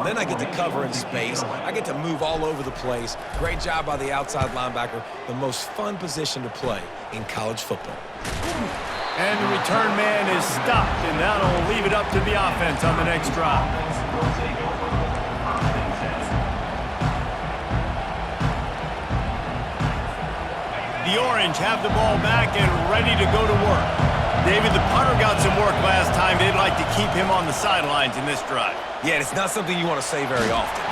down. Then I get to cover in space. I get to move all over the place. Great job by the outside linebacker. The most fun position to play in college football. And the return man is stopped, and that'll leave it up to the offense on the next drive. The Orange have the ball back and ready to go to work. David, the punter got some work last time. They'd like to keep him on the sidelines in this drive. Yeah, it's not something you want to say very often.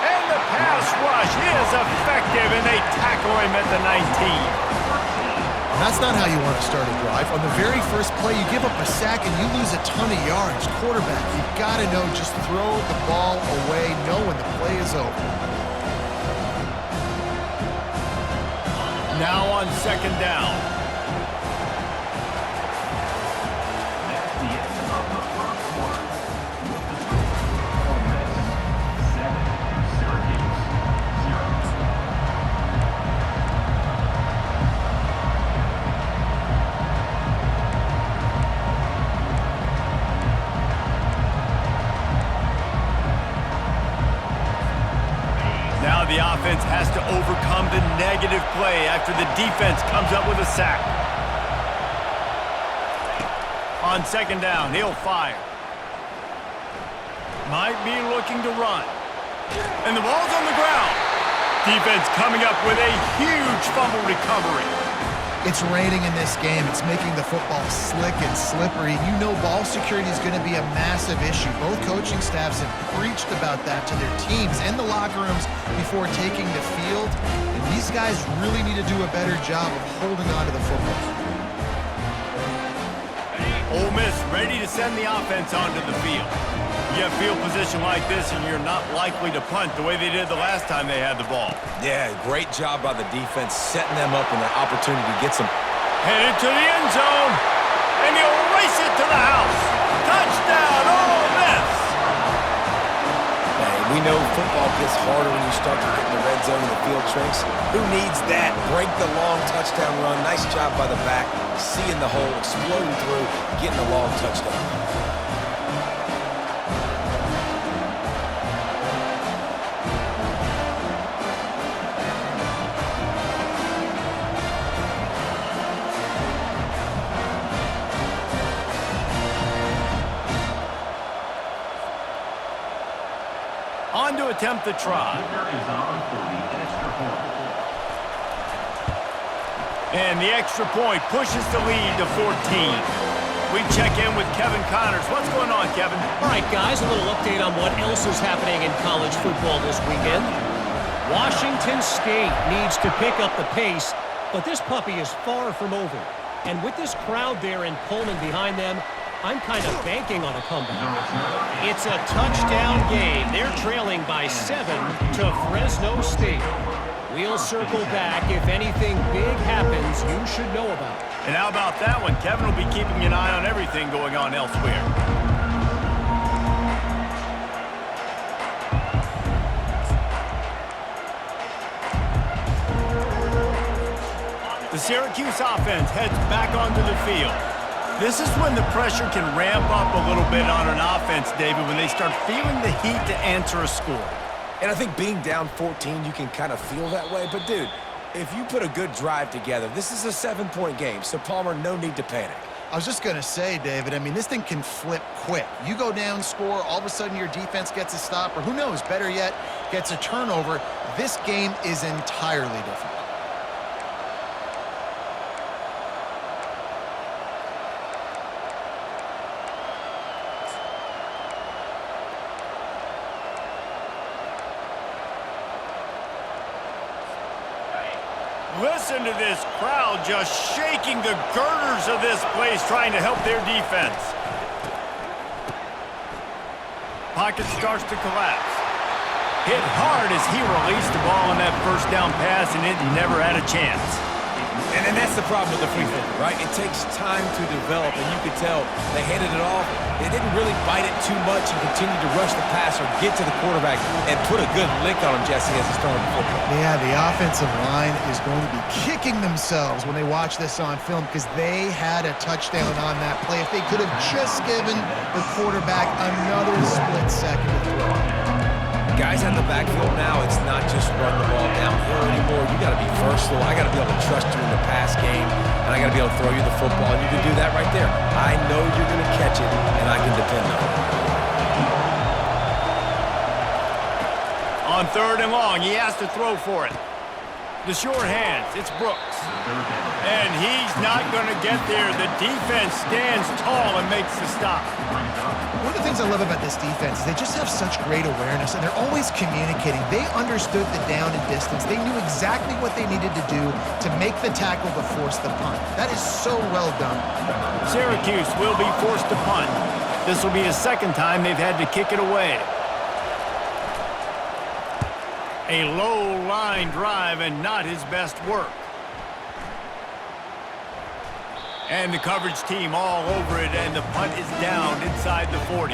And the pass rush is effective, and they tackle him at the 19. That's not how you want to start a drive. On the very first play, you give up a sack and you lose a ton of yards. Quarterback, you've got to know, just throw the ball away, know when the play is over. Now on second down. Now the offense has to overcome the negative play after the defense comes up with a sack. On second down, he'll fire. Might be looking to run. And the ball's on the ground. Defense coming up with a huge fumble recovery. It's raining in this game. It's making the football slick and slippery. You know ball security is going to be a massive issue. Both coaching staffs have preached about that to their teams and the locker rooms before taking the field. And these guys really need to do a better job of holding on to the football. Ole Miss ready to send the offense onto the field. You have field position like this, and you're not likely to punt the way they did the last time they had the ball. Yeah, great job by the defense setting them up in the opportunity to get some. Headed to the end zone, and he'll race it to the house. Touchdown, Ole Miss! Hey, we know football gets harder when you start to get in the red zone and the field shrinks. Who needs that? Break the long touchdown run. Nice job by the back, seeing the hole, exploding through, getting a long touchdown. On to attempt the try. And the extra point pushes the lead to 14. We check in with Kevin Connors. What's going on, Kevin? All right, guys, a little update on what else is happening in college football this weekend. Washington State needs to pick up the pace, but this puppy is far from over. And with this crowd there in Pullman behind them, I'm kind of banking on a comeback. It's a touchdown game. They're trailing by 7 to Fresno State. We'll circle back if anything big happens you should know about. And how about that one? Kevin will be keeping an eye on everything going on elsewhere. The Syracuse offense heads back onto the field. This is when the pressure can ramp up a little bit on an offense, David, when they start feeling the heat to answer a score. And I think being down 14, you can kind of feel that way. But, dude, if you put a good drive together, this is a 7-point game. So, Palmer, no need to panic. I was just going to say, David, I mean, this thing can flip quick. You go down, score, all of a sudden your defense gets a stop, or who knows, better yet, gets a turnover. This game is entirely different. Listen to this crowd just shaking the girders of this place trying to help their defense. Pocket starts to collapse. Hit hard as he released the ball on that first down pass, and it never had a chance. And that's the problem with the free throw, right? It takes time to develop, and you could tell they handed it off. They didn't really bite it too much and continued to rush the passer, get to the quarterback, and put a good lick on him, Jesse, as he's throwing the football. Yeah, the offensive line is going to be kicking themselves when they watch this on film because they had a touchdown on that play. If they could have just given the quarterback another split second to throw. guys out of the backfield now, it's not just run the ball downhill anymore. You got to be versatile. I got to be able to trust you in the pass game, and I got to be able to throw you the football, and you can do that right there. I know you're going to catch it, and I can depend on it. On 3rd and long, he has to throw for it. The short hands, it's Brooks. And he's not going to get there. The defense stands tall and makes the stop. One of the things I love about this defense is they just have such great awareness, and they're always communicating. They understood the down and distance. They knew exactly what they needed to do to make the tackle to force the punt. That is so well done. Syracuse will be forced to punt. This will be the second time they've had to kick it away. A low line drive and not his best work. And the coverage team all over it, and the punt is down inside the 40.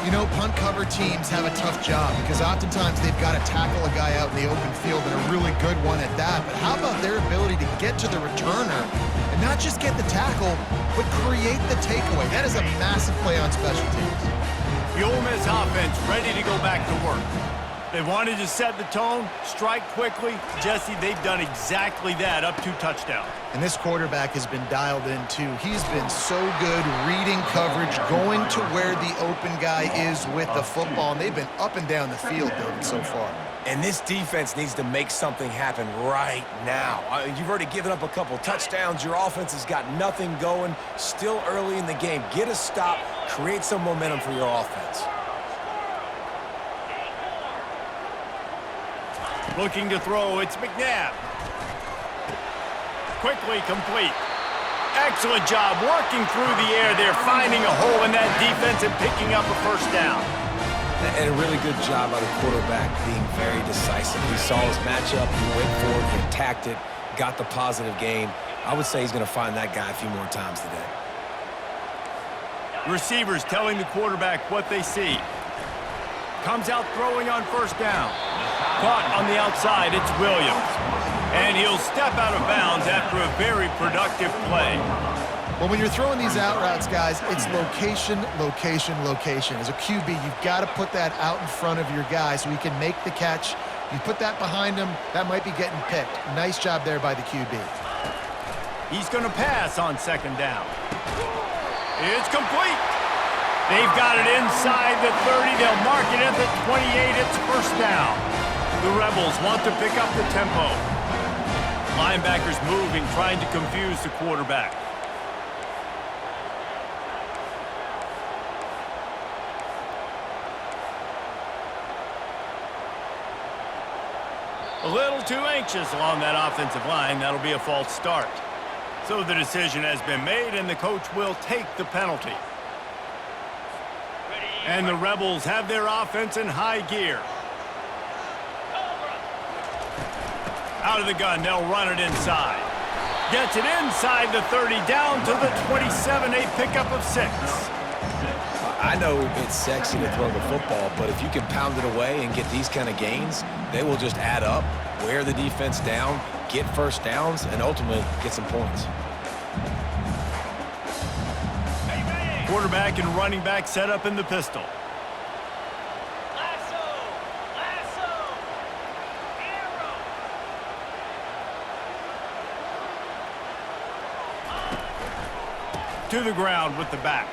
You know, punt cover teams have a tough job because oftentimes they've got to tackle a guy out in the open field, and a really good one at that. But how about their ability to get to the returner and not just get the tackle, but create the takeaway? That is a massive play on special teams. The Ole Miss offense ready to go back to work. They wanted to set the tone, strike quickly. Jesse, they've done exactly that, up 2 touchdowns. And this quarterback has been dialed in, too. He's been so good reading coverage, going to where the open guy is with the football, and they've been up and down the field, David, so far. And this defense needs to make something happen right now. You've already given up a couple touchdowns. Your offense has got nothing going. Still early in the game. Get a stop. Create some momentum for your offense. Looking to throw, it's McNabb. Quickly complete. Excellent job working through the air. They're finding a hole in that defense and picking up a first down. And a really good job by the quarterback being very decisive. He saw his matchup, he went for it, he attacked it, got the positive gain. I would say he's going to find that guy a few more times today. Receivers telling the quarterback what they see. Comes out throwing on first down. Caught on the outside, it's Williams. And he'll step out of bounds after a very productive play. Well, when you're throwing these out routes, guys, it's location, location, location. As a QB, you've got to put that out in front of your guy so he can make the catch. You put that behind him, that might be getting picked. Nice job there by the QB. He's going to pass on second down. It's complete. They've got it inside the 30. They'll mark it at the 28. It's first down. The Rebels want to pick up the tempo. Linebackers moving, trying to confuse the quarterback. A little too anxious along that offensive line. That'll be a false start. So the decision has been made, and the coach will take the penalty. And the Rebels have their offense in high gear. Out of the gun, they'll run it inside. Gets it inside the 30, down to the 27, a pickup of 6. I know it's sexy to throw the football, but if you can pound it away and get these kind of gains, they will just add up, wear the defense down, get first downs, and ultimately get some points. Quarterback and running back set up in the pistol. To the ground with the back.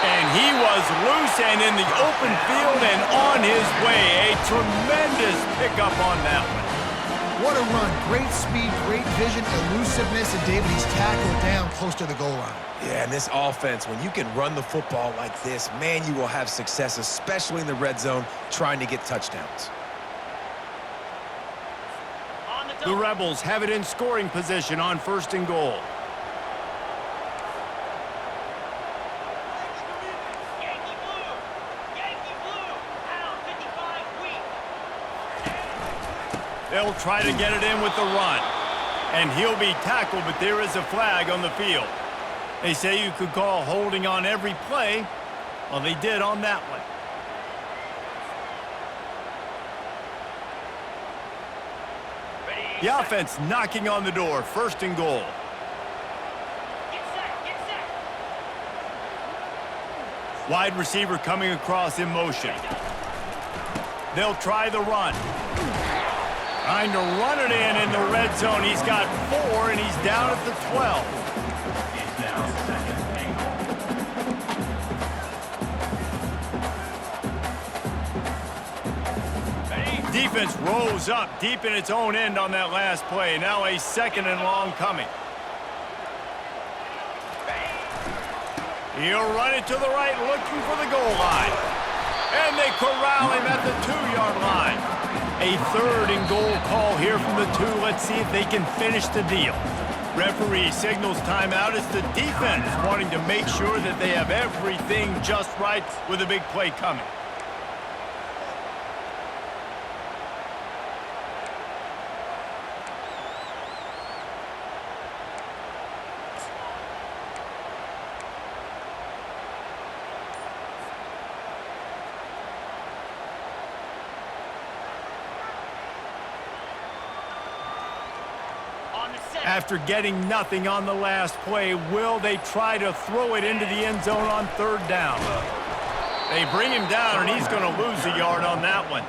And he was loose and in the open field and on his way. A tremendous pickup on that one. What a run. Great speed, great vision, elusiveness, and David, he's tackled down close to the goal line. Yeah, and this offense, when you can run the football like this, man, you will have success, especially in the red zone, trying to get touchdowns. The Rebels have it in scoring position on first and goal. They'll try to get it in with the run. And he'll be tackled, but there is a flag on the field. They say you could call holding on every play. Well, they did on that one. The offense knocking on the door, first and goal. Wide receiver coming across in motion. They'll try the run. Trying to run it in the red zone. He's got 4, and he's down at the 12. Defense rose up deep in its own end on that last play. Now a 2nd and long coming. He'll run it to the right, looking for the goal line. And they corral him at the 2-yard line. A 3rd and goal call here from the 2. Let's see if they can finish the deal. Referee signals timeout as the defense wanting to make sure that they have everything just right with a big play coming. After getting nothing on the last play, will they try to throw it into the end zone on 3rd down? They bring him down, and he's going to lose a yard on that one.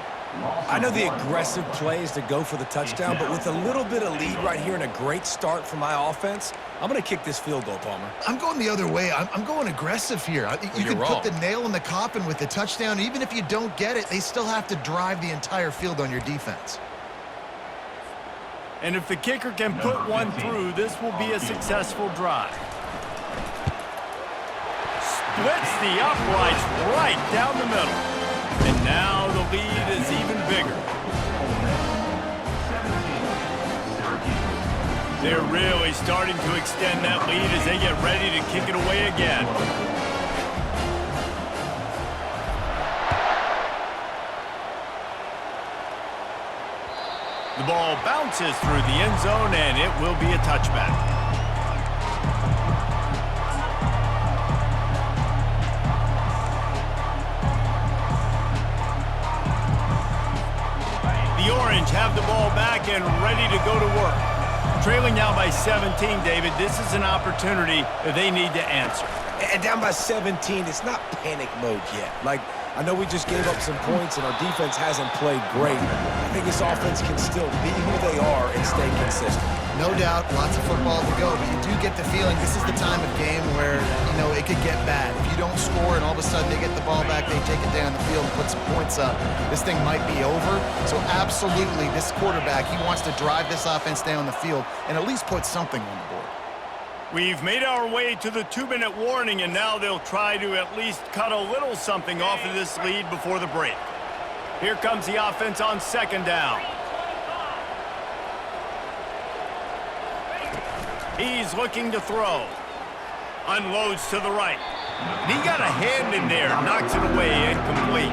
I know the aggressive play is to go for the touchdown, but with a little bit of lead right here and a great start from my offense, I'm going to kick this field goal, Palmer. I'm going the other way. I'm going aggressive here. You can put the nail in the coffin with the touchdown. Even if you don't get it, they still have to drive the entire field on your defense. And if the kicker can put one through, this will be a successful drive. Splits the uprights right down the middle. And now the lead is even bigger. They're really starting to extend that lead as they get ready to kick it away again. The ball bounces through the end zone, and it will be a touchback. The Orange have the ball back and ready to go to work. Trailing now by 17, David, this is an opportunity that they need to answer. And down by 17, it's not panic mode yet. Like, I know we just gave up some points and our defense hasn't played great. I think this offense can still be who they are and stay consistent. No doubt, lots of football to go, but you do get the feeling this is the time of game where, you know, it could get bad. If you don't score and all of a sudden they get the ball back, they take it down the field and put some points up, this thing might be over. So absolutely, this quarterback, he wants to drive this offense down the field and at least put something on the board. We've made our way to the 2-minute warning, and now they'll try to at least cut a little something off of this lead before the break. Here comes the offense on 2nd down. He's looking to throw. Unloads to the right. And he got a hand in there, knocks it away, incomplete.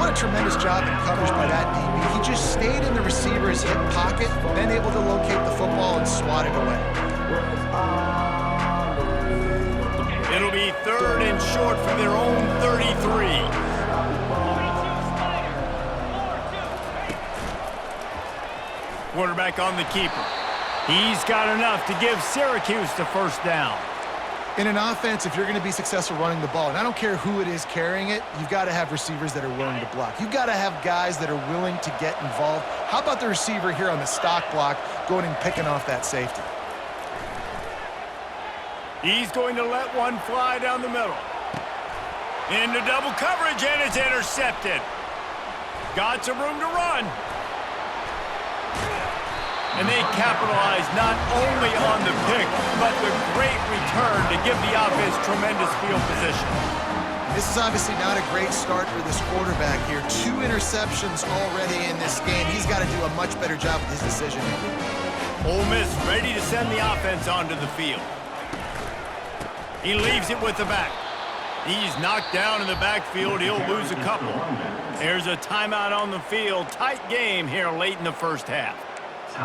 What a tremendous job in coverage by that DB. He just stayed in the receiver's hip pocket, then able to locate the football and swat it away. It'll be 3rd and short from their own 33. Quarterback on the keeper. He's got enough to give Syracuse the 1st down. In an offense, if you're going to be successful running the ball, and I don't care who it is carrying it, you've got to have receivers that are willing to block. You've got to have guys that are willing to get involved. How about the receiver here on the stock block going and picking off that safety? He's going to let one fly down the middle. Into double coverage, and it's intercepted. Got some room to run. And they capitalize not only on the pick, but the great return to give the offense tremendous field position. This is obviously not a great start for this quarterback here. 2 interceptions already in this game. He's got to do a much better job with his decision making. Ole Miss ready to send the offense onto the field. He leaves it with the back. He's knocked down in the backfield. He'll lose a couple. There's a timeout on the field. Tight game here late in the 1st half.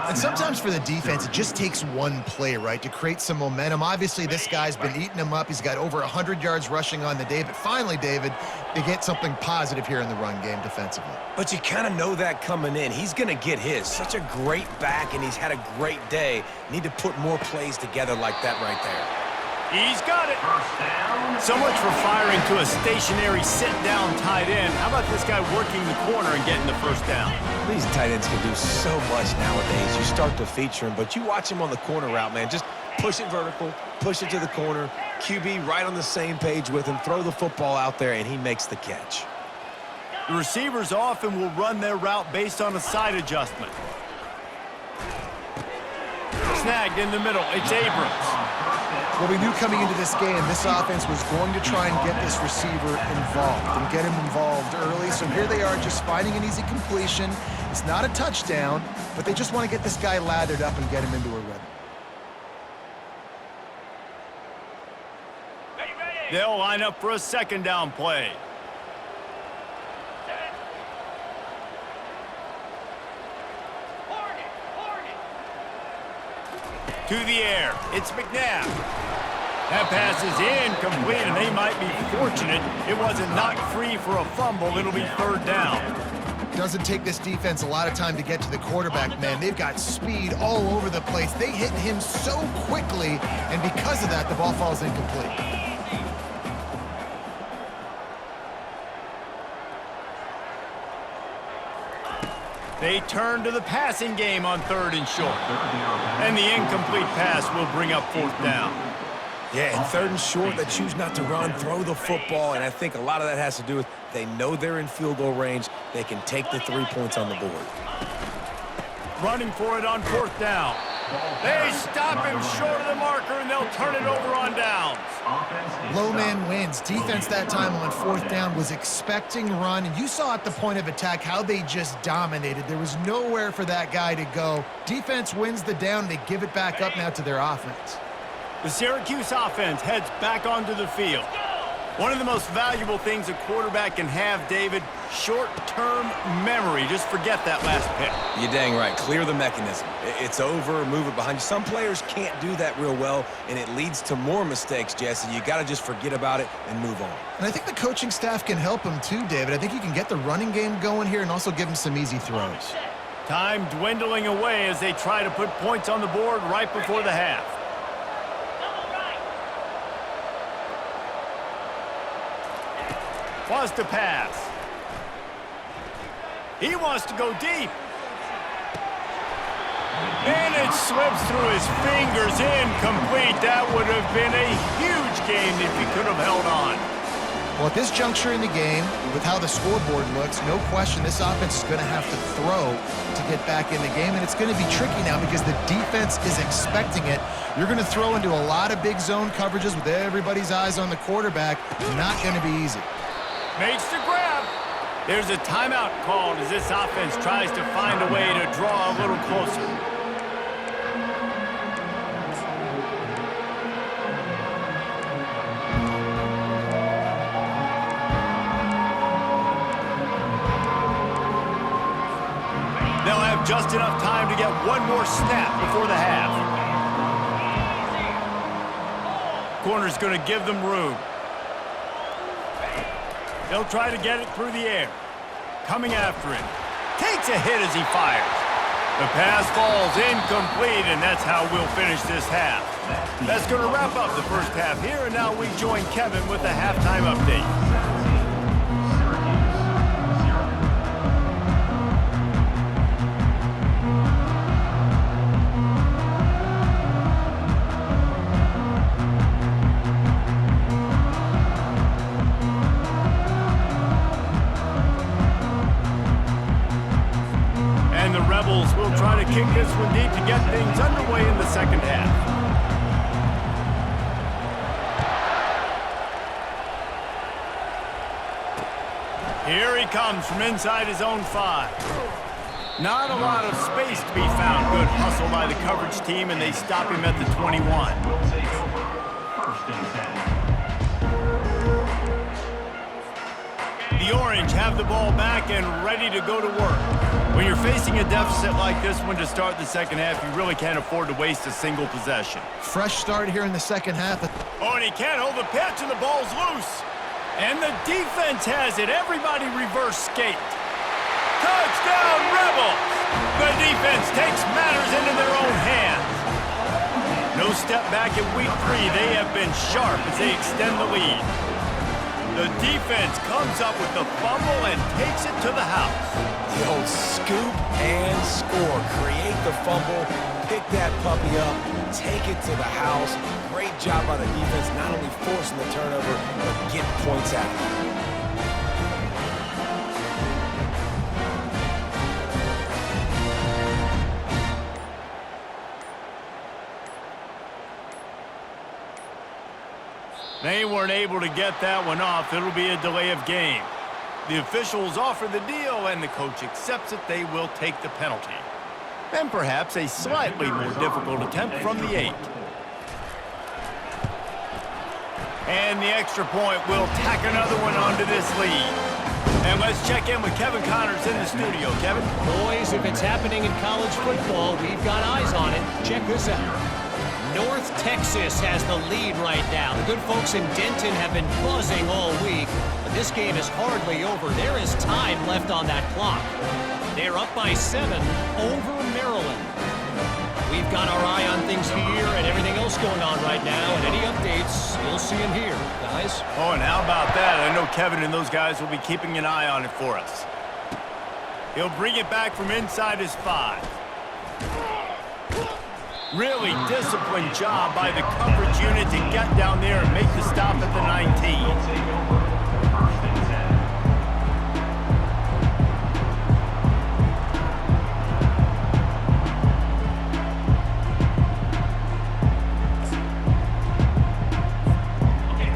And sometimes for the defense, it just takes one play, right, to create some momentum. Obviously, this guy's been eating him up. He's got over 100 yards rushing on the day. But finally, David, they get something positive here in the run game defensively. But you kind of know that coming in. He's going to get his. Such a great back, and he's had a great day. Need to put more plays together like that right there. He's got it. So much for firing to a stationary sit-down tight end. How about this guy working the corner and getting the first down? These tight ends can do so much nowadays. You start to feature him, but you watch him on the corner route, man. Just push it vertical, push it to the corner. QB right on the same page with him. Throw the football out there, and he makes the catch. The receivers often will run their route based on a side adjustment. Snagged in the middle. It's Abrams. Well, we knew coming into this game, this offense was going to try and get this receiver involved and get him involved early. So here they are just finding an easy completion. It's not a touchdown, but they just want to get this guy lathered up and get him into a rhythm. They'll line up for a second down play. To the air. It's McNabb. That pass is incomplete, and they might be fortunate it wasn't knocked free for a fumble. It'll be third down. Doesn't take this defense a lot of time to get to the quarterback, man. They've got speed all over the place. They hit him so quickly, and because of that, the ball falls incomplete. They turn to the passing game on third and short. And the incomplete pass will bring up fourth down. Yeah, and third and short, they choose not to run, throw the football, and I think a lot of that has to do with they know they're in field goal range. They can take the 3 points on the board. Running for it on fourth down. They stop him short of the marker, and they'll turn it over on downs. Low man wins. Defense that time on fourth down was expecting run, and you saw at the point of attack how they just dominated. There was nowhere for that guy to go. Defense wins the down. They give it back up now to their offense. The Syracuse offense heads back onto the field. One of the most valuable things a quarterback can have, David, short-term memory. Just forget that last pick. You're dang right. Clear the mechanism. It's over, move it behind you. Some players can't do that real well, and it leads to more mistakes, Jesse. You got to just forget about it and move on. And I think the coaching staff can help him too, David. I think you can get the running game going here and also give him some easy throws. Time dwindling away as they try to put points on the board right before the half. Wants to pass. He wants to go deep. And it slips through his fingers, incomplete. That would have been a huge game if he could have held on. Well, at this juncture in the game, with how the scoreboard looks, no question this offense is going to have to throw to get back in the game, and it's going to be tricky now because the defense is expecting it. You're going to throw into a lot of big zone coverages with everybody's eyes on the quarterback. Not going to be easy. Makes the grab. There's a timeout called as this offense tries to find a way to draw a little closer. They'll have just enough time to get one more snap before the half. Corner's going to give them room. They'll try to get it through the air. Coming after him. Takes a hit as he fires. The pass falls incomplete, and that's how we'll finish this half. That's going to wrap up the first half here, and now we join Kevin with the halftime update. Will try to kick this one deep to get things underway in the second half. Here he comes from inside his own 5. Not a lot of space to be found. Good hustle by the coverage team, and they stop him at the 21. The Orange have the ball back and ready to go to work. When you're facing a deficit like this one to start the second half, you really can't afford to waste a single possession. Fresh start here in the second half. Oh, and he can't hold the pitch, and the ball's loose. And the defense has it. Everybody reverse skate. Touchdown, Rebels! The defense takes matters into their own hands. No step back in week 3. They have been sharp as they extend the lead. The defense comes up with the fumble and takes it to the house. The old scoop and score. Create the fumble, pick that puppy up, take it to the house. Great job by the defense, not only forcing the turnover, but getting points out of it. They weren't able to get that one off. It'll be a delay of game. The officials offer the deal, and the coach accepts it. They will take the penalty. And perhaps a slightly more difficult attempt from the 8. And the extra point will tack another one onto this lead. And let's check in with Kevin Connors in the studio. Kevin? Boys, if it's happening in college football, we've got eyes on it. Check this out. North Texas has the lead right now. The good folks in Denton have been buzzing all week, but this game is hardly over. There is time left on that clock. They're up by 7 over Maryland. We've got our eye on things here and everything else going on right now, and any updates, you'll see them here, guys. Oh, and how about that? I know Kevin and those guys will be keeping an eye on it for us. He'll bring it back from inside his 5. Really disciplined job by the coverage unit to get down there and make the stop at the 19.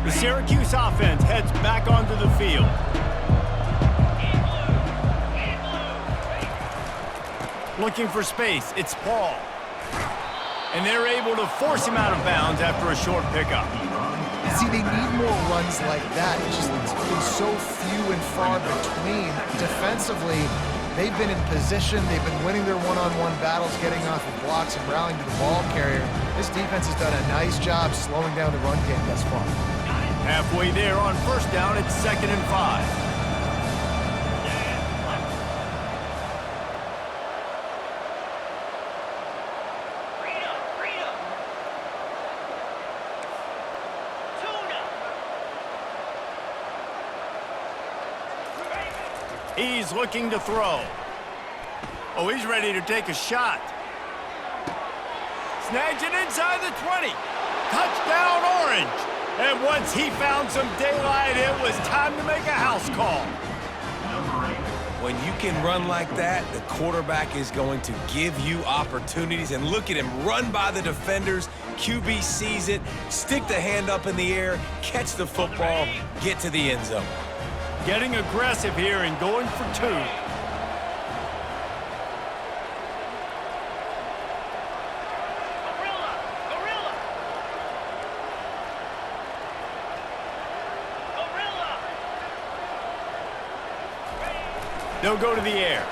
The Syracuse offense heads back onto the field. Looking for space, it's Paul. And they're able to force him out of bounds after a short pickup. See, they need more runs like that. It's just been so few and far between. Defensively, they've been in position. They've been winning their one-on-one battles, getting off of blocks and rallying to the ball carrier. This defense has done a nice job slowing down the run game thus far. Halfway there on first down, it's 2nd and 5. He's looking to throw. Oh, he's ready to take a shot. Snags it inside the 20. Touchdown, Orange. And once he found some daylight, it was time to make a house call. When you can run like that, the quarterback is going to give you opportunities. And look at him run by the defenders. QB sees it, stick the hand up in the air, catch the football, get to the end zone. Getting aggressive here and going for 2. They'll go to the air.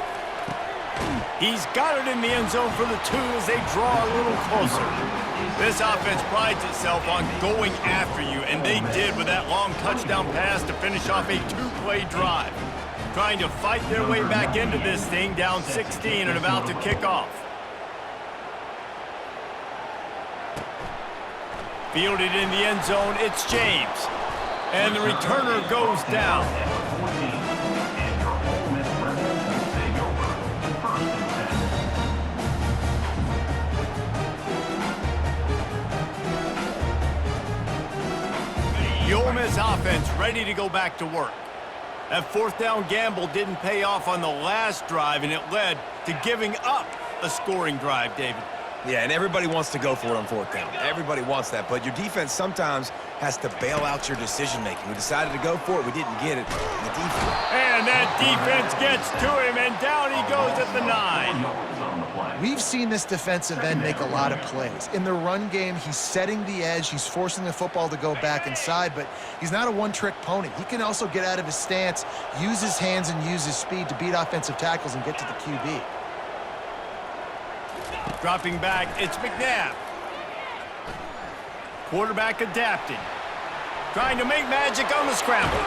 He's got it in the end zone for the 2 as they draw a little closer. This offense prides itself on going after you, and they did with that long touchdown pass to finish off a 2-play drive. Trying to fight their way back into this thing, down 16 and about to kick off. Fielded in the end zone, it's James. And the returner goes down. The Ole Miss offense ready to go back to work. That 4th down gamble didn't pay off on the last drive, and it led to giving up a scoring drive, David. Yeah, and everybody wants to go for it on 4th down. Everybody wants that, but your defense sometimes has to bail out your decision-making. We decided to go for it. We didn't get it. The defense. And that defense gets to him, and down he goes at the 9. We've seen this defensive end make a lot of plays. In the run game, he's setting the edge. He's forcing the football to go back inside, but he's not a one-trick pony. He can also get out of his stance, use his hands, and use his speed to beat offensive tackles and get to the QB. Dropping back, it's McNabb. Quarterback adapting. Trying to make magic on the scramble.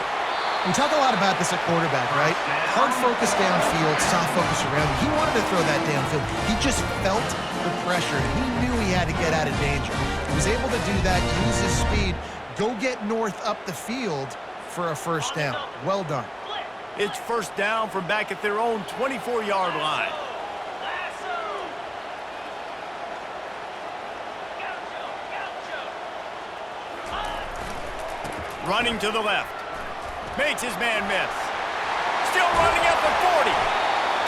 We talk a lot about this at quarterback, right? Hard focus downfield, soft focus around you. He wanted to throw that downfield. He just felt the pressure, and he knew he had to get out of danger. He was able to do that, use his speed, go get North up the field for a first down. Well done. It's first down from back at their own 24-yard line. Running to the left. Makes his man miss. Still running at the 40.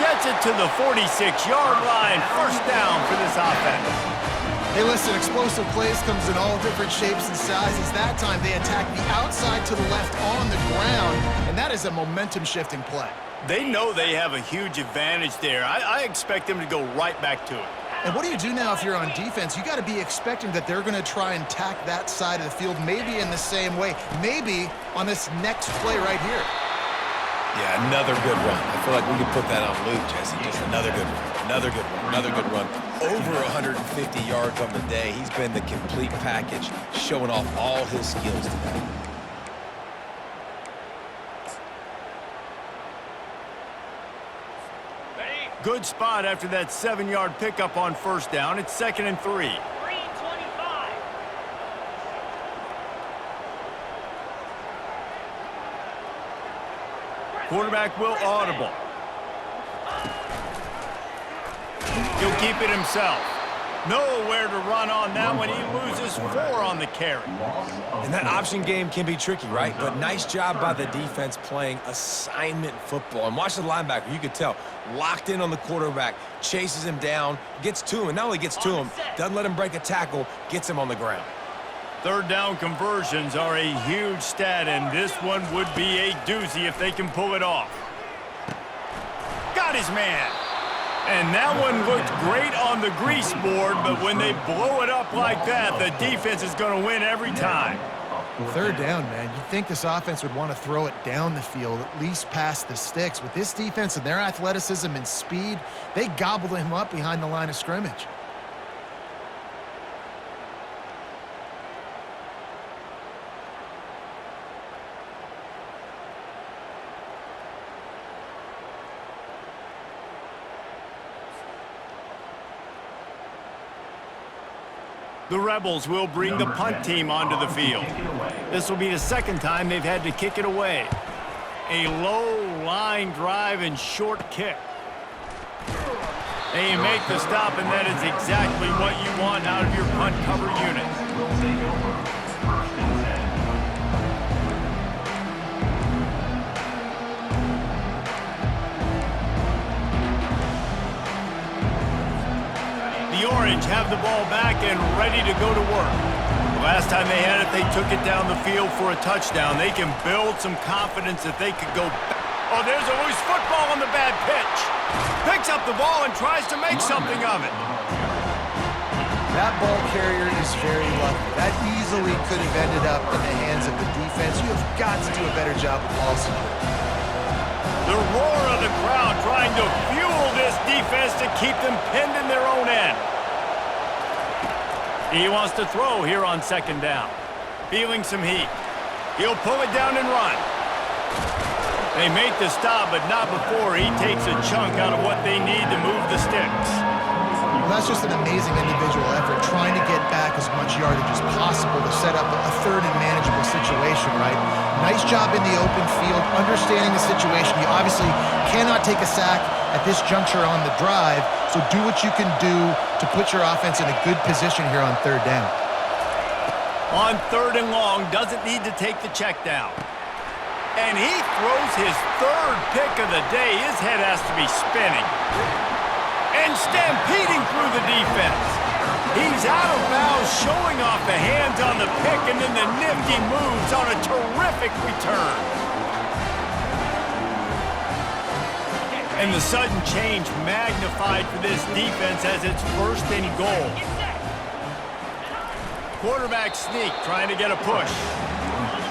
Gets it to the 46-yard line. First down for this offense. Hey, listen, explosive plays comes in all different shapes and sizes. That time they attack the outside to the left on the ground, and that is a momentum-shifting play. They know they have a huge advantage there. I expect them to go right back to it. And what do you do now if you're on defense? You got to be expecting that they're going to try and tack that side of the field, maybe in the same way, maybe on this next play right here. Yeah, another good run. I feel like we could put that on Luke, Jesse. Just another good run, another good run, another good run. Over 150 yards on the day. He's been the complete package, showing off all his skills today. Good spot after that 7-yard pickup on first down. It's 2nd and 3. Quarterback will audible. He'll keep it himself. Nowhere to run on that one. He loses 4 on the carry. And that option game can be tricky, right? But nice job by the defense playing assignment football. And watch the linebacker. You could tell. Locked in on the quarterback. Chases him down. Gets to him. And not only gets to him, doesn't let him break a tackle. Gets him on the ground. Third down conversions are a huge stat, and this one would be a doozy if they can pull it off. Got his man. And that one looked great on the grease board, but when they blow it up like that, the defense is going to win every time. Third down, man. You'd think this offense would want to throw it down the field, at least past the sticks. With this defense and their athleticism and speed, they gobbled him up behind the line of scrimmage. The Rebels will bring the punt team onto the field. This will be the second time they've had to kick it away. A low line drive and short kick. They make the stop, and that is exactly what you want out of your punt cover unit. The Orange have the ball back and ready to go to work. The last time they had it, they took it down the field for a touchdown. They can build some confidence that they could go back. Oh, there's a loose football on the bad pitch. Picks up the ball and tries to make something of it. That ball carrier is very lucky. That easily could have ended up in the hands of the defense. You have got to do a better job of ball security. The roar of the crowd trying to fuel this defense to keep them pinned in their own end. He wants to throw here on second down. Feeling some heat. He'll pull it down and run. They make the stop, but not before he takes a chunk out of what they need to move the sticks. Well, that's just an amazing individual effort, trying to get back as much yardage as possible to set up a third and manageable situation, right? Nice job in the open field, understanding the situation. You obviously cannot take a sack at this juncture on the drive, so do what you can do to put your offense in a good position here on third down. On third and long, doesn't need to take the check down. And he throws his third pick of the day. His head has to be spinning. And stampeding through the defense. He's out of bounds, showing off the hands on the pick, and then the nifty moves on a terrific return. And the sudden change magnified for this defense as it's 1st and goal. Quarterback sneak, trying to get a push.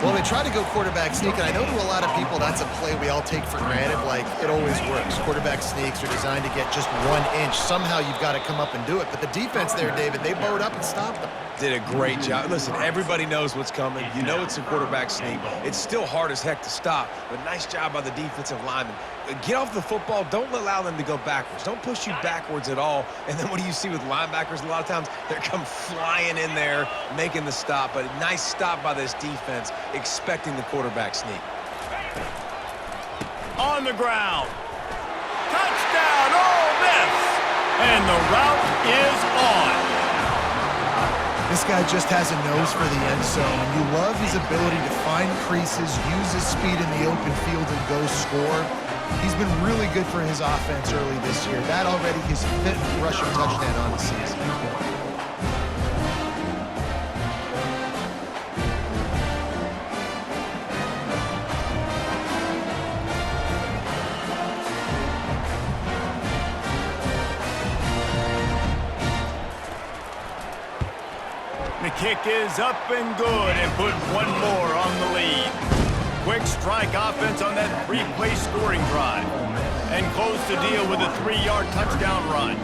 Well, they try to go quarterback sneak, and I know to a lot of people that's a play we all take for granted, like it always works. Quarterback sneaks are designed to get just 1 inch. Somehow you've got to come up and do it. But the defense there, David, they bowed up and stopped them. Did a great job. Listen, everybody knows what's coming. You know it's a quarterback sneak. It's still hard as heck to stop, but nice job by the defensive lineman. Get off the football. Don't allow them to go backwards. Don't push you backwards at all. And then what do you see with linebackers? A lot of times they come flying in there, making the stop. But a nice stop by this defense, expecting the quarterback sneak. On the ground. Touchdown, Ole Miss! And the route is on. This guy just has a nose for the end zone, and you love his ability to find creases, use his speed in the open field, and go score. He's been really good for his offense early this year. That already his 5th rushing touchdown on the season. The kick is up and good and put one more on the lead. Quick strike offense on that 3-play scoring drive. And close the deal with a 3-yard touchdown run.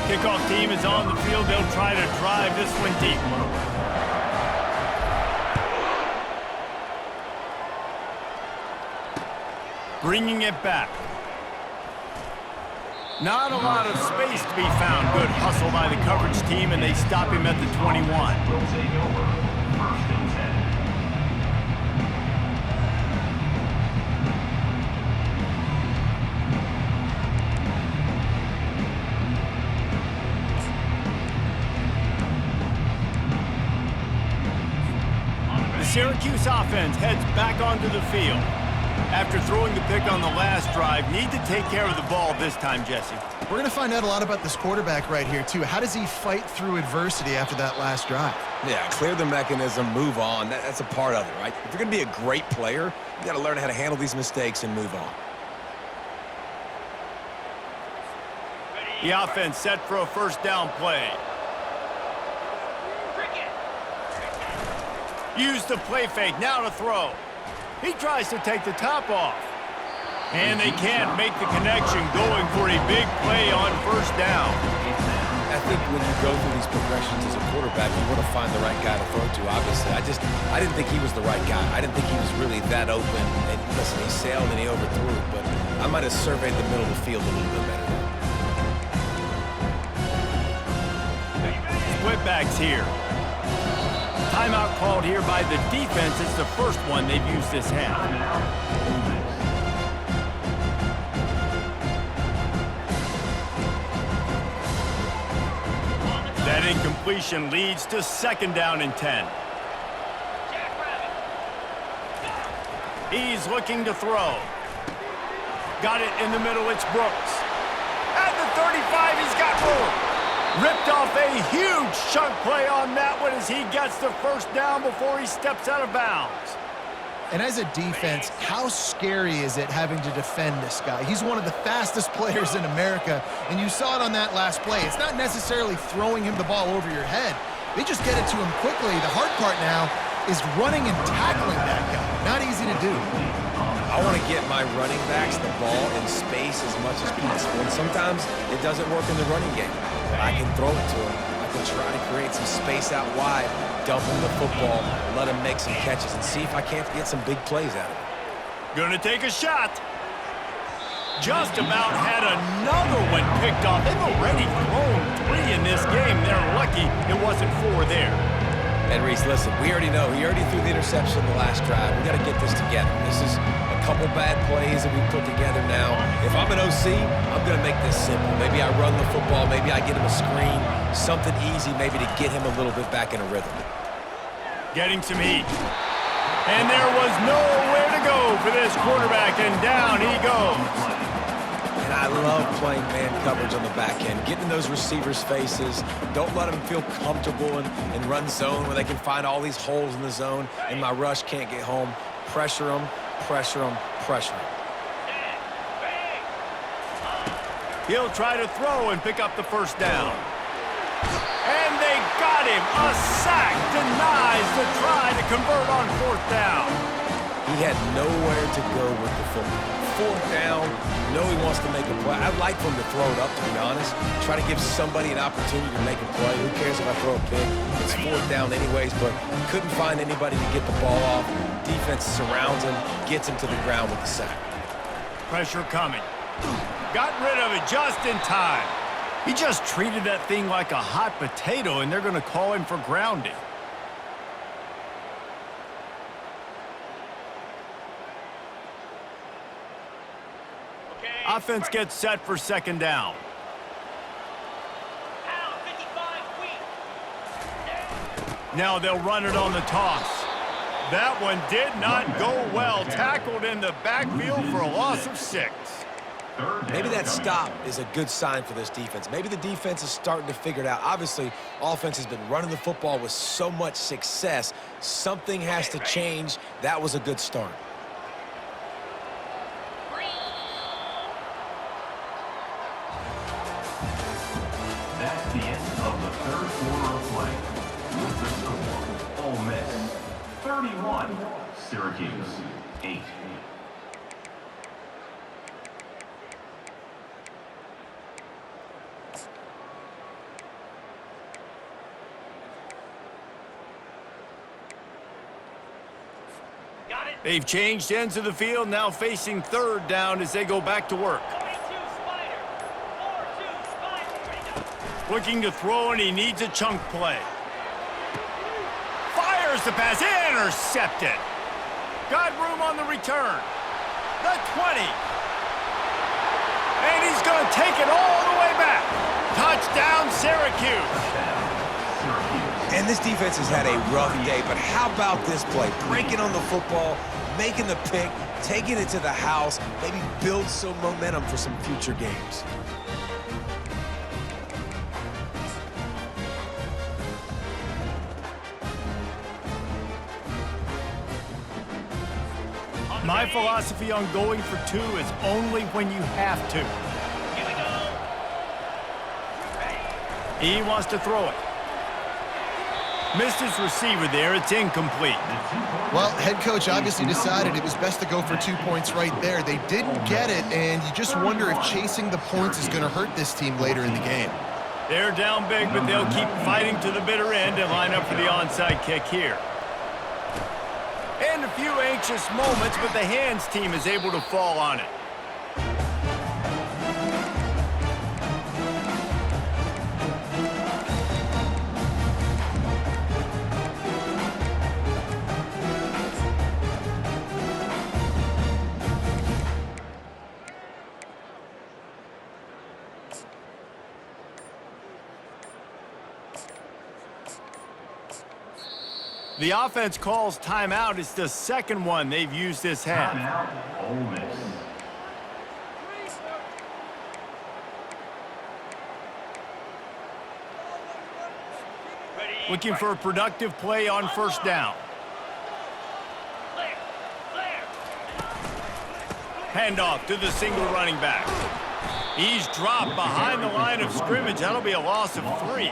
Kickoff team is on the field. They'll try to drive this one deep. Bringing it back. Not a lot of space to be found. Good hustle by the coverage team, and they stop him at the 21. The Syracuse offense heads back onto the field. After throwing the pick on the last drive, need to take care of the ball this time, Jesse. We're going to find out a lot about this quarterback right here, too. How does he fight through adversity after that last drive? Yeah, clear the mechanism, move on. That's a part of it, right? If you're going to be a great player, you got to learn how to handle these mistakes and move on. The offense set for a first down play. Use the play fake, now to throw. He tries to take the top off. And they can't make the connection, going for a big play on first down. I think when you go through these progressions as a quarterback, you want to find the right guy to throw to, obviously. I didn't think he was the right guy. I didn't think he was really that open. And listen, he sailed and he overthrew it, but I might have surveyed the middle of the field a little bit better. Split backs here. Timeout called here by the defense. It's the first one they've used this half. That incompletion leads to second down and 10. He's looking to throw. Got it in the middle. It's Brooks. At the 35, he's got more. Ripped off a huge chunk play on that one as he gets the first down before he steps out of bounds. And as a defense, how scary is it having to defend this guy? He's one of the fastest players in America, and you saw it on that last play. It's not necessarily throwing him the ball over your head. They just get it to him quickly. The hard part now is running and tackling that guy. Not easy to do. I want to get my running backs the ball in space as much as possible. And sometimes it doesn't work in the running game. But I can throw it to him. I can try to create some space out wide, dump him the football, let him make some catches, and see if I can't get some big plays out of him. Gonna take a shot. Just about had another one picked off. They've already thrown 3 in this game. They're lucky it wasn't 4 there. And Reese, listen, we already know. He already threw the interception in the last drive. We got to get this together. This is a couple bad plays that we put together now. If I'm an OC, I'm going to make this simple. Maybe I run the football. Maybe I get him a screen. Something easy maybe to get him a little bit back in a rhythm. Getting some heat. And there was nowhere to go for this quarterback, and down he goes. And I love playing man coverage on the back end, getting in those receivers' faces. Don't let them feel comfortable and run zone where they can find all these holes in the zone, and my rush can't get home. Pressure them, pressure them, pressure them. He'll try to throw and pick up the first down. And they got him. A sack denies the try to convert on 4th down. He had nowhere to go with the football. 4th down, you know he wants to make a play. I'd like for him to throw it up, to be honest. Try to give somebody an opportunity to make a play. Who cares if I throw a pick? It's 4th down anyways, but couldn't find anybody to get the ball off. Defense surrounds him, gets him to the ground with the sack. Pressure coming. Got rid of it just in time. He just treated that thing like a hot potato, and they're going to call him for grounding. Offense gets set for 2nd down. Now they'll run it on the toss. That one did not go well. Tackled in the backfield for a loss of 6. Maybe that stop is a good sign for this defense. Maybe the defense is starting to figure it out. Obviously, offense has been running the football with so much success. Something has to change. That was a good start. That's the end of the 3rd quarter of play. With the score, Ole Miss 31, Syracuse 8. They've changed ends of the field, now facing 3rd down as they go back to work. Looking to throw, and he needs a chunk play. Fires the pass, intercepted. Got room on the return. The 20. And he's going to take it all the way back. Touchdown, Syracuse. And this defense has had a rough day, but how about this play? Breaking on the football, making the pick, taking it to the house, maybe build some momentum for some future games. My philosophy on going for 2 is only when you have to. He wants to throw it. Missed his receiver there. It's incomplete. Well, head coach obviously decided it was best to go for 2 points right there. They didn't get it, and you just wonder if chasing the points is going to hurt this team later in the game. They're down big, but they'll keep fighting to the bitter end and line up for the onside kick here. And a few anxious moments, but the hands team is able to fall on it. The offense calls timeout. It's the 2nd one they've used this half. Timeout, Ole Miss. Looking for a productive play on 1st down. Handoff to the single running back. He's dropped behind the line of scrimmage. That'll be a loss of 3.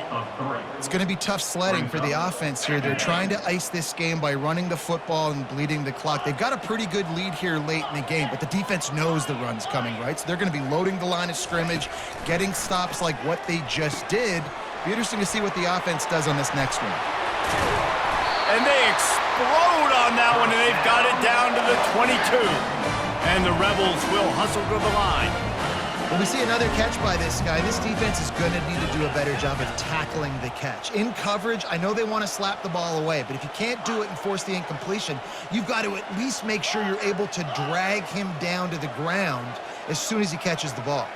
It's going to be tough sledding for the offense here. They're trying to ice this game by running the football and bleeding the clock. They've got a pretty good lead here late in the game, but the defense knows the run's coming, right? So they're going to be loading the line of scrimmage, getting stops like what they just did. Be interesting to see what the offense does on this next one. And they explode on that one, and they've got it down to the 22. And the Rebels will hustle to the line. When we see another catch by this guy, this defense is going to need to do a better job of tackling the catch. In coverage, I know they want to slap the ball away, but if you can't do it and force the incompletion, you've got to at least make sure you're able to drag him down to the ground as soon as he catches the ball.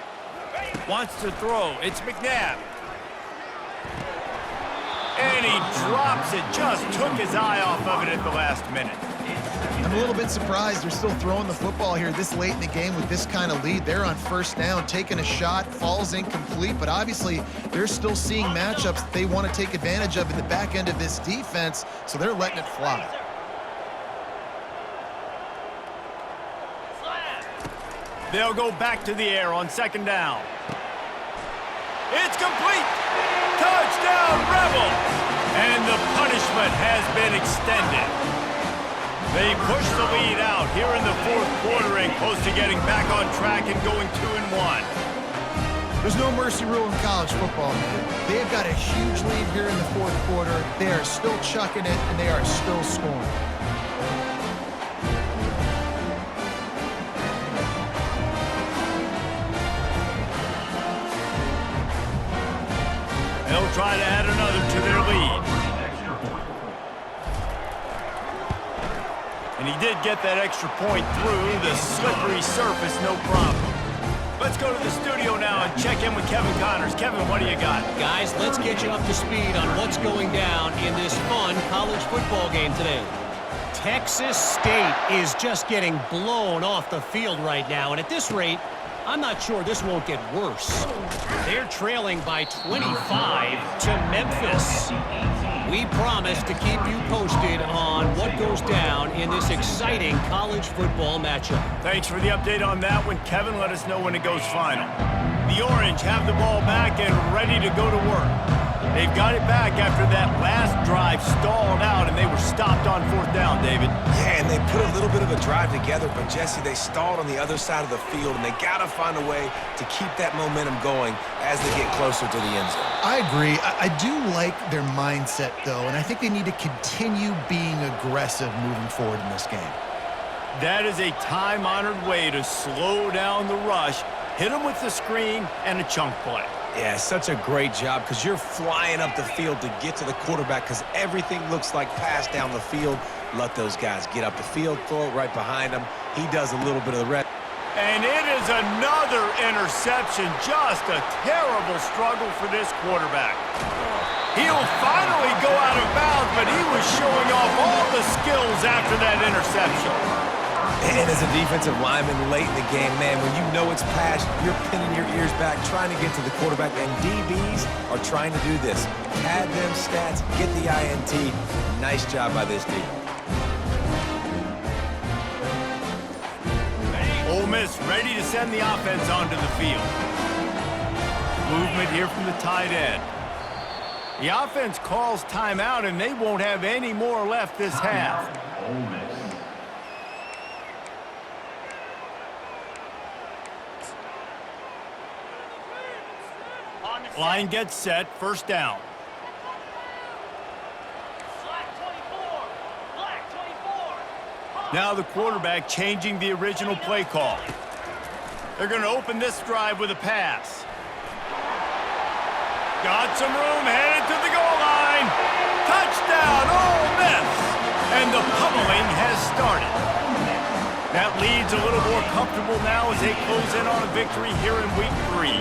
Wants to throw. It's McNabb. And he drops it. Just took his eye off of it at the last minute. I'm a little bit surprised they're still throwing the football here this late in the game with this kind of lead. They're on 1st down, taking a shot, falls incomplete, but obviously they're still seeing matchups that they want to take advantage of in the back end of this defense, so they're letting it fly. They'll go back to the air on 2nd down. It's complete. Touchdown, Rebels. And the punishment has been extended. They push the lead out here in the fourth quarter and close to getting back on track and going 2-1. There's no mercy rule in college football, man. They've got a huge lead here in the fourth quarter. They are still chucking it, and they are still scoring. They'll try to add another to their lead. And he did get that extra point through the slippery surface, no problem. Let's go to the studio now and check in with Kevin Connors. Kevin, what do you got? Guys, let's get you up to speed on what's going down in this fun college football game today. Texas State is just getting blown off the field right now, and at this rate, I'm not sure this won't get worse. They're trailing by 25 to Memphis. We promise to keep you posted on what goes down in this exciting college football matchup. Thanks for the update on that one, Kevin. Let us know when it goes final. The Orange have the ball back and ready to go to work. They've got it back after that last drive stalled out, and they were stopped on fourth down, David. Yeah, and they put a little bit of a drive together, but Jesse, they stalled on the other side of the field, and they got to find a way to keep that momentum going as they get closer to the end zone. I agree. I do like their mindset, though, and I think they need to continue being aggressive moving forward in this game. That is a time-honored way to slow down the rush, hit them with the screen, and a chunk play. Yeah, such a great job because you're flying up the field to get to the quarterback because everything looks like pass down the field. Let those guys get up the field, throw it right behind him. He does a little bit of the rest. And it is another interception. Just a terrible struggle for this quarterback. He'll finally go out of bounds, but he was showing off all the skills after that interception. And as a defensive lineman late in the game, man, when you know it's past, you're pinning your ears back, trying to get to the quarterback, and DBs are trying to do this. Pad them stats, get the INT. Nice job by this D. Ole Miss ready to send the offense onto the field. Movement here from the tight end. The offense calls timeout, and they won't have any more left this half. Ole Miss. Line gets set, first down. Now the quarterback changing the original play call. They're going to open this drive with a pass. Got some room, headed to the goal line. Touchdown, Ole Miss! And the pummeling has started. That lead's a little more comfortable now as they close in on a victory here in week 3.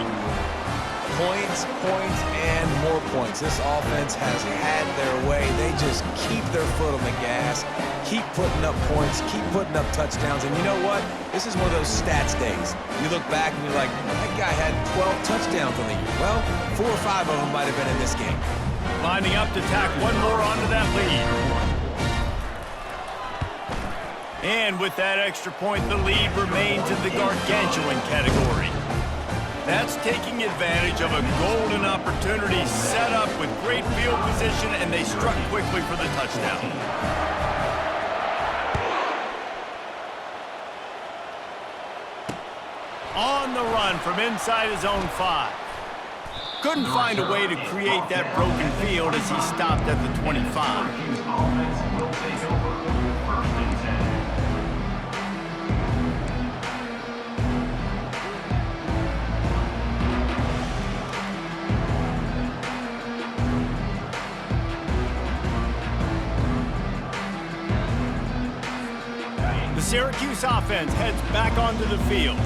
Points, points, and more points. This offense has had their way. They just keep their foot on the gas, keep putting up points, keep putting up touchdowns. And you know what? This is one of those stats days. You look back and you're like, that guy had 12 touchdowns on the year. Well, 4 or 5 of them might have been in this game. Lining up to tack one more onto that lead. And with that extra point, the lead remains in the gargantuan category. That's taking advantage of a golden opportunity set up with great field position, and they struck quickly for the touchdown. On the run from inside his own 5. Couldn't find a way to create that broken field as he stopped at the 25. Offense will take over. First and 10. The Syracuse offense heads back onto the field.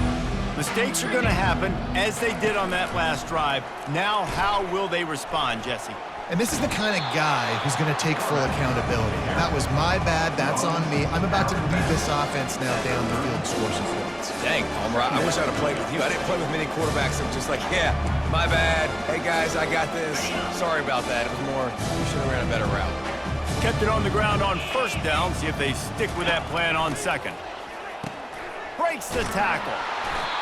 Mistakes are going to happen, as they did on that last drive. Now, how will they respond, Jesse? And this is the kind of guy who's going to take full accountability. That was my bad. That's on me. I'm about to lead this offense now down the field and score some points. Dang, Palmer, I wish I'd have played with you. I didn't play with many quarterbacks that were just like, yeah, my bad. Hey, guys, I got this. Sorry about that. It was more, we should have ran a better route. Kept it on the ground on first down. See if they stick with that plan on second. Breaks the tackle.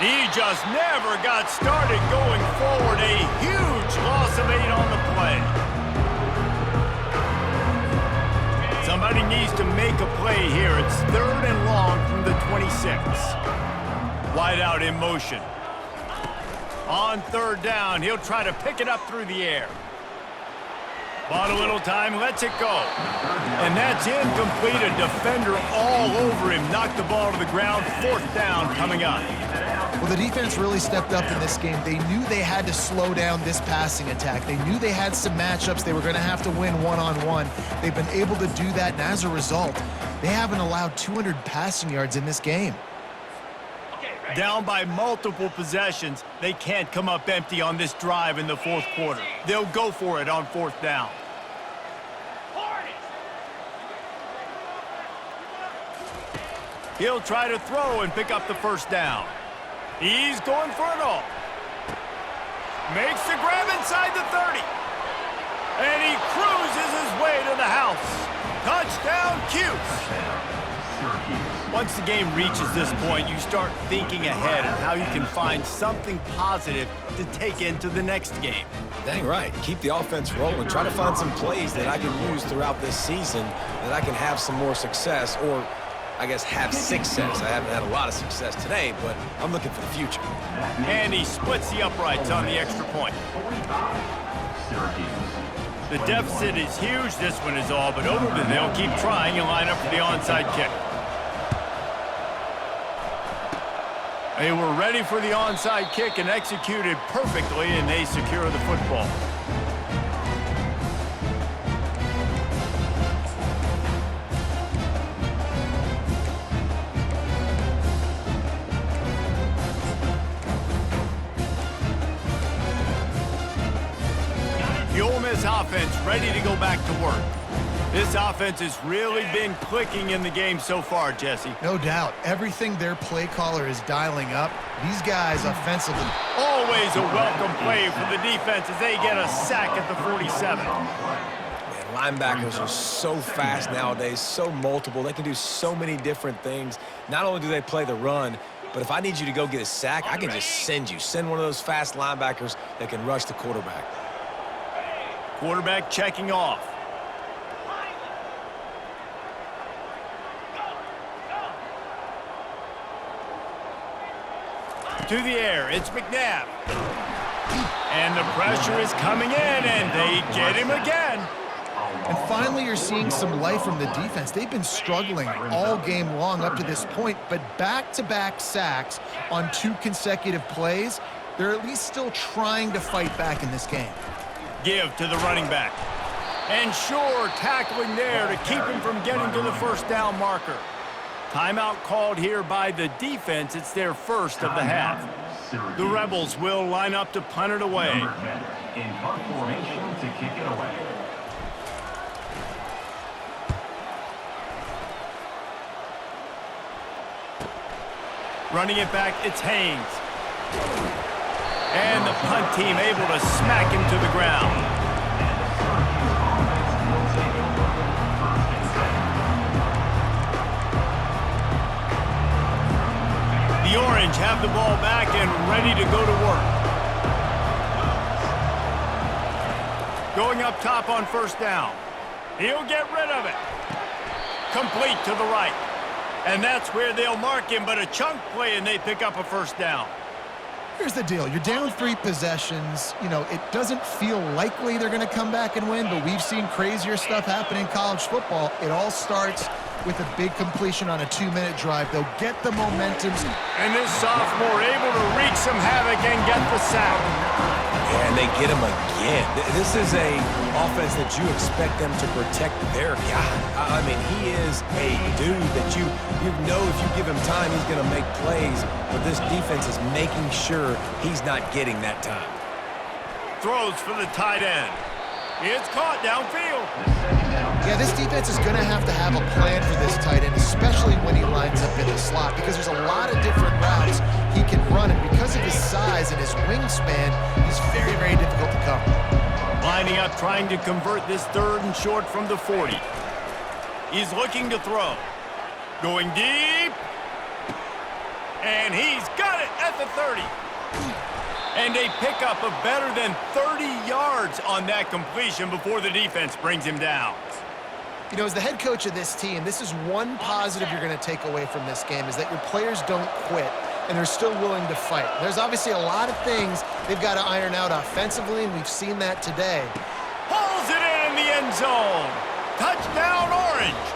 He just never got started going forward. A huge loss of 8 on the play. But he needs to make a play here. It's 3rd and long from the 26. Wide out in motion. On 3rd down, he'll try to pick it up through the air. Bought a little time, lets it go. And that's incomplete. A defender all over him. Knocked the ball to the ground. 4th down coming up. Well, the defense really stepped up in this game. They knew they had to slow down this passing attack. They knew they had some matchups they were going to have to win one-on-one. They've been able to do that, and as a result, they haven't allowed 200 passing yards in this game. Down by multiple possessions, they can't come up empty on this drive in the 4th quarter. They'll go for it on 4th down. He'll try to throw and pick up the 1st down. He's going for it all. Makes the grab inside the 30. And he cruises his way to the house. Touchdown, Cuse. Once the game reaches this point, you start thinking ahead and how you can find something positive to take into the next game. Dang right. Keep the offense rolling. Try to find some plays that I can use throughout this season that I can have some more success, or I guess have success. I haven't had a lot of success today, but I'm looking for the future. And he splits the uprights on the extra point. The deficit is huge. This one is all but over, but they'll keep trying and line up for the onside kick. They were ready for the onside kick and executed perfectly, and they secure the football. The Ole Miss offense ready to go back to work. This offense has really been clicking in the game so far, Jesse. No doubt. Everything their play caller is dialing up, these guys offensively. Always a welcome play for the defense as they get a sack at the 47. Man, linebackers are so fast nowadays, so multiple. They can do so many different things. Not only do they play the run, but if I need you to go get a sack, I can just send you. Send one of those fast linebackers that can rush the quarterback. Quarterback checking off. To the air, it's McNabb. And the pressure is coming in, and they get him again. And finally, you're seeing some life from the defense. They've been struggling all game long up to this point, but back-to-back sacks on 2 consecutive plays, they're at least still trying to fight back in this game. Give to the running back. And sure, tackling there to keep him from getting to the 1st down marker. Timeout called here by the defense. It's their first of the half. The Rebels will line up to punt it away. In punt formation to kick it away. Running it back, it's Haynes. And the punt team able to smack him to the ground. The Orange have the ball back and ready to go to work. Going up top on 1st down. He'll get rid of it. Complete to the right. And that's where they'll mark him, but a chunk play and they pick up a 1st down. Here's the deal. You're down 3 possessions. You know, it doesn't feel likely they're going to come back and win, but we've seen crazier stuff happen in college football. It all starts with a big completion on a 2-minute drive. They'll get the momentum. And this sophomore able to wreak some havoc and get the sack. Yeah, and they get him again. This is a offense that you expect them to protect their guy. I mean, he is a dude that you know if you give him time, he's going to make plays. But this defense is making sure he's not getting that time. Throws for the tight end. It's caught downfield. Yeah, this defense is going to have a plan for this tight end, especially when he lines up in the slot, because there's a lot of different routes he can run, and because of his size and his wingspan, he's very, very difficult to cover. Lining up, trying to convert this 3rd and short from the 40. He's looking to throw. Going deep. And he's got it at the 30. And a pickup of better than 30 yards on that completion before the defense brings him down. You know, as the head coach of this team, this is one positive you're going to take away from this game, is that your players don't quit and they're still willing to fight. There's obviously a lot of things they've got to iron out offensively, and we've seen that today. Pulls it in the end zone. Touchdown, Orange.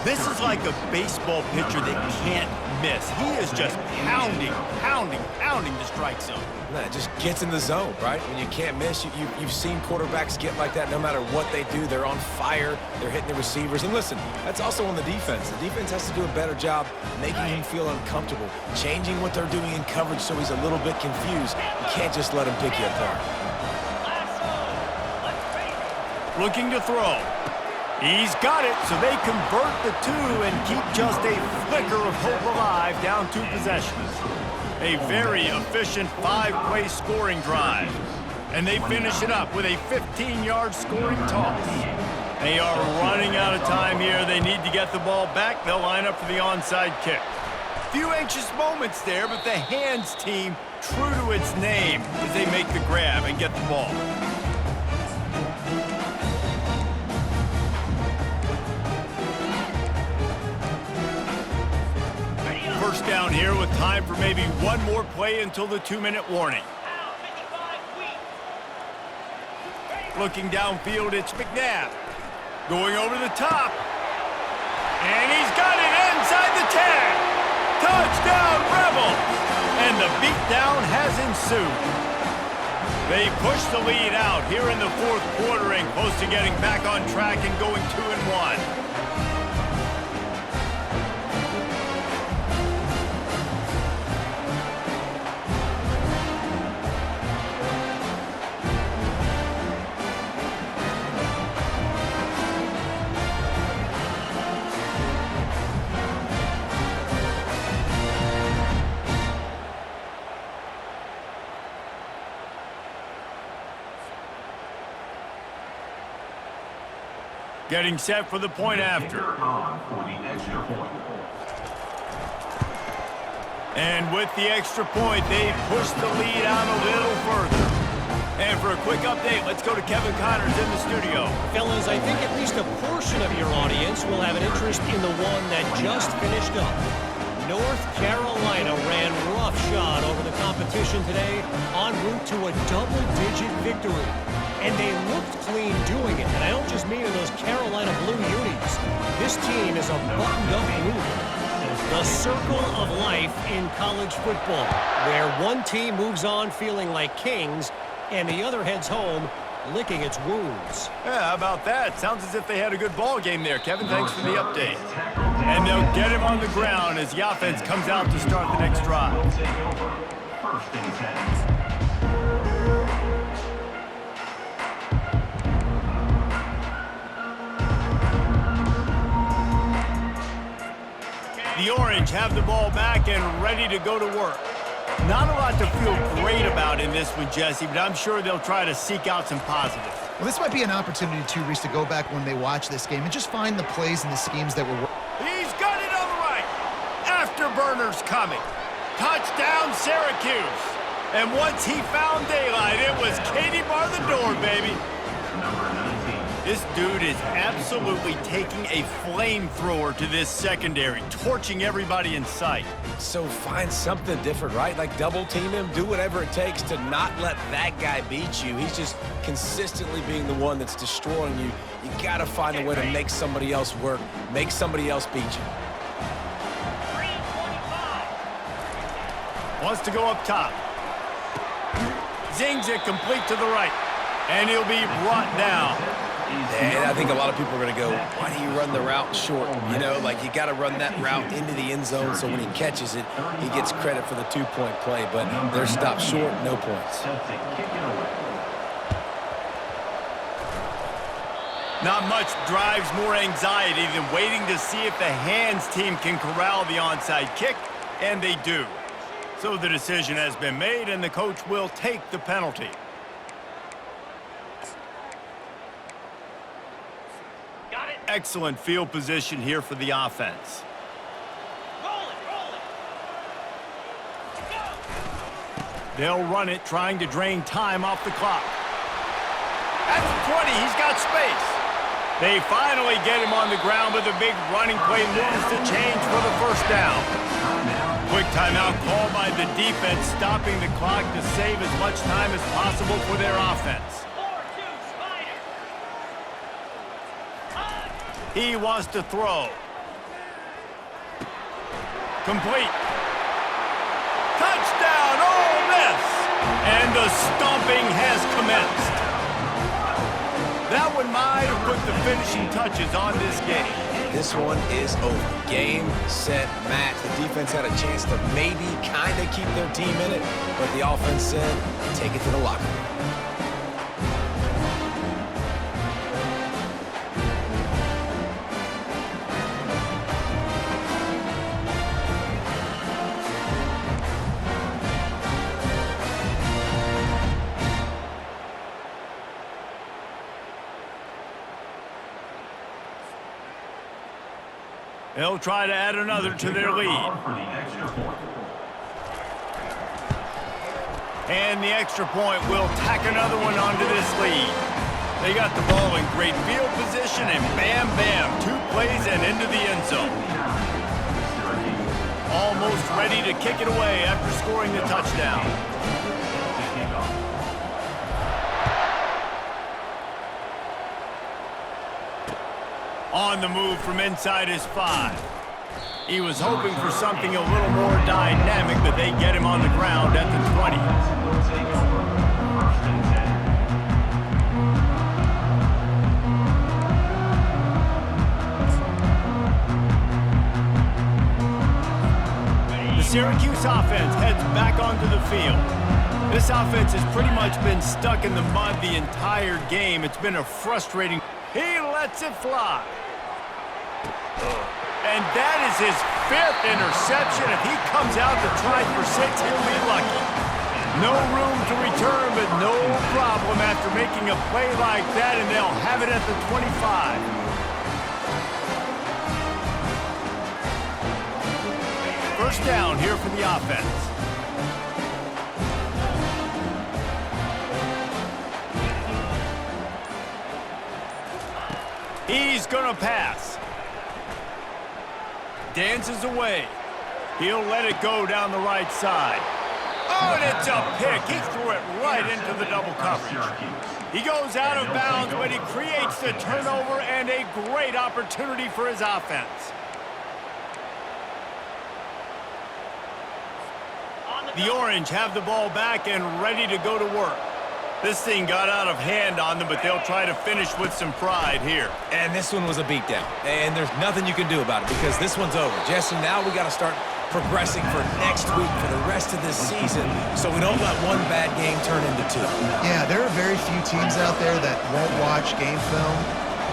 This is like a baseball pitcher that can't miss. He is just pounding the strike zone. No, it just gets in the zone, right? When you can't miss, you've seen quarterbacks get like that no matter what they do. They're on fire. They're hitting the receivers. And listen, that's also on the defense. The defense has to do a better job making him feel uncomfortable, changing what they're doing in coverage so he's a little bit confused. You can't just let him pick you apart. Looking to throw. He's got it, so they convert the two and keep just a flicker of hope alive, down 2 possessions. A very efficient 5-play scoring drive. And they finish it up with a 15-yard scoring toss. They are running out of time here. They need to get the ball back. They'll line up for the onside kick. Few anxious moments there, but the hands team, true to its name, as they make the grab and get the ball. First down here with time for maybe one more play until the 2-minute warning. Looking downfield, it's McNabb. Going over the top. And he's got it inside the 10. Touchdown, Rebels! And the beatdown has ensued. They push the lead out here in the 4th quarter and close to getting back on track and going 2-1. Getting set for the point after. And with the extra point, they push the lead out a little further. And for a quick update, let's go to Kevin Connors in the studio. Fellas, I think at least a portion of your audience will have an interest in the one that just finished up. North Carolina ran roughshod over the competition today en route to a double-digit victory. And they looked clean doing it. And I don't just mean in those Carolina blue unis. This team is a buttoned-up group. The circle of life in college football, where one team moves on feeling like kings and the other heads home licking its wounds. Yeah, how about that? Sounds as if they had a good ball game there, Kevin. Thanks for the update. And they'll get him on the ground as the offense comes out to start the next drive. First and 10. The Orange have the ball back and ready to go to work. Not a lot to feel great about in this one, Jesse, but I'm sure they'll try to seek out some positives. Well, this might be an opportunity, too, Reese, to go back when they watch this game and just find the plays and the schemes that were... He's got it on the right. Afterburners coming. Touchdown, Syracuse. And once he found daylight, it was Katie bar the door, baby. Number 19. This dude is absolutely taking a flamethrower to this secondary, torching everybody in sight. So find something different, right? Like double team him, do whatever it takes to not let that guy beat you. He's just consistently being the one that's destroying you. You gotta find a way to make somebody else work, make somebody else beat you. Wants to go up top. Zings it complete to the right. And he'll be brought down. And I think a lot of people are going to go, why do you run the route short? You know, like you got to run that route into the end zone so when he catches it, he gets credit for the 2-point play. But they're stopped short, no points. Not much drives more anxiety than waiting to see if the hands team can corral the onside kick, and they do. So the decision has been made, and the coach will take the penalty. Excellent field position here for the offense. They'll run it, trying to drain time off the clock. At the 20, he's got space. They finally get him on the ground with a big running play, moves the change for the first down. Quick timeout called by the defense, stopping the clock to save as much time as possible for their offense. He wants to throw. Complete. Touchdown, Ole Miss! And the stomping has commenced. That one might have put the finishing touches on this game. This one is over. Game, set, match. The defense had a chance to maybe kind of keep their team in it, but the offense said, take it to the locker room. They'll try to add another to their lead. And the extra point will tack another one onto this lead. They got the ball in great field position, and bam, bam, 2 plays and into the end zone. Almost ready to kick it away after scoring the touchdown. On the move from inside his 5. He was hoping for something a little more dynamic, but they get him on the ground at the 20. The Syracuse offense heads back onto the field. This offense has pretty much been stuck in the mud the entire game. It's been a frustrating... He lets it fly. And that is his 5th interception. If he comes out to try for 6, he'll be lucky. No room to return, but no problem after making a play like that, and they'll have it at the 25. First down here for the offense. He's gonna pass. Dances away. He'll let it go down the right side. Oh, and it's a pick. He threw it right into the double coverage. He goes out of bounds, but he creates the turnover and a great opportunity for his offense. The Orange have the ball back and ready to go to work. This thing got out of hand on them, but they'll try to finish with some pride here. And this one was a beatdown. And there's nothing you can do about it because this one's over. Jesse, now we got to start progressing for next week, for the rest of this season, so we don't let one bad game turn into 2. Yeah, there are very few teams out there that won't watch game film,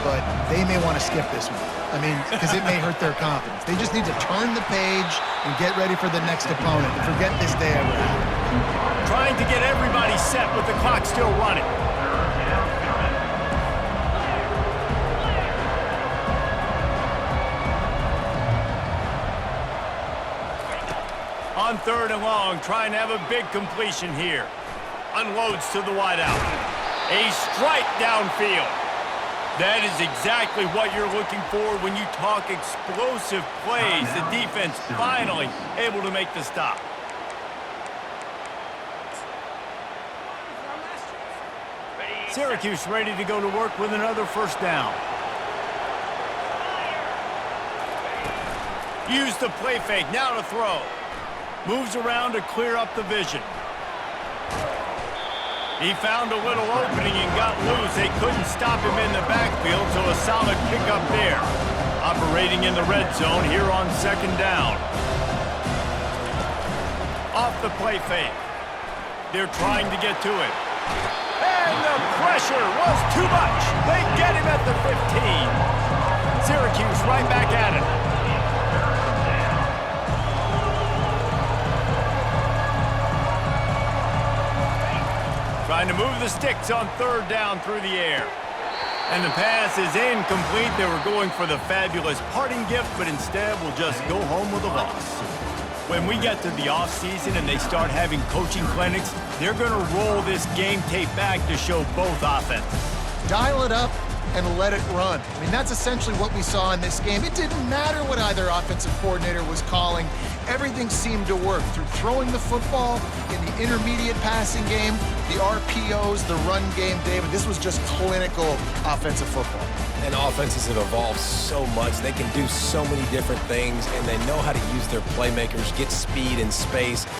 but they may want to skip this one. I mean, because it may hurt their confidence. They just need to turn the page and get ready for the next opponent and forget this day ever happened. Trying to get everybody set with the clock still running. On 3rd and long, trying to have a big completion here. Unloads to the wideout. A strike downfield. That is exactly what you're looking for when you talk explosive plays. The defense finally able to make the stop. Syracuse ready to go to work with another first down. Use the play fake, now to throw. Moves around to clear up the vision. He found a little opening and got loose. They couldn't stop him in the backfield, so a solid pickup there. Operating in the red zone here on 2nd down. Off the play fake. They're trying to get to it. And the pressure was too much. They get him at the 15. Syracuse right back at it. Trying to move the sticks on 3rd down through the air. And the pass is incomplete. They were going for the fabulous parting gift, but instead will just go home with a loss. When we get to the offseason and they start having coaching clinics, they're going to roll this game tape back to show both offenses. Dial it up and let it run. I mean, that's essentially what we saw in this game. It didn't matter what either offensive coordinator was calling. Everything seemed to work through throwing the football in the intermediate passing game, the RPOs, the run game, David. This was just clinical offensive football. And offenses have evolved so much. They can do so many different things, and they know how to use their playmakers, get speed and space.